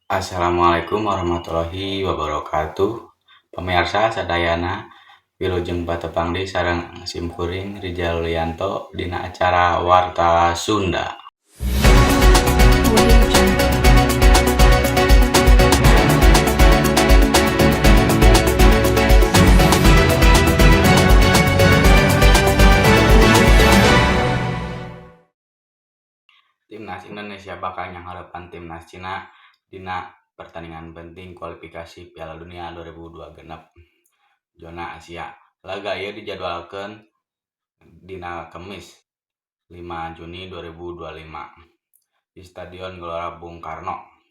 Assalamualaikum warahmatullahi wabarakatuh. Pemirsa sadayana wilujeng patepang deui sareng simkuring Rijal Lianto dina acara Warta Sunda. Timnas Indonesia bakal nyangharepan timnas Cina dina pertandingan penting kualifikasi Piala Dunia 2026 zona Asia. Laga ieu dijadwalkeun dina Kemis 5 Juni 2025 di Stadion Gelora Bung Karno,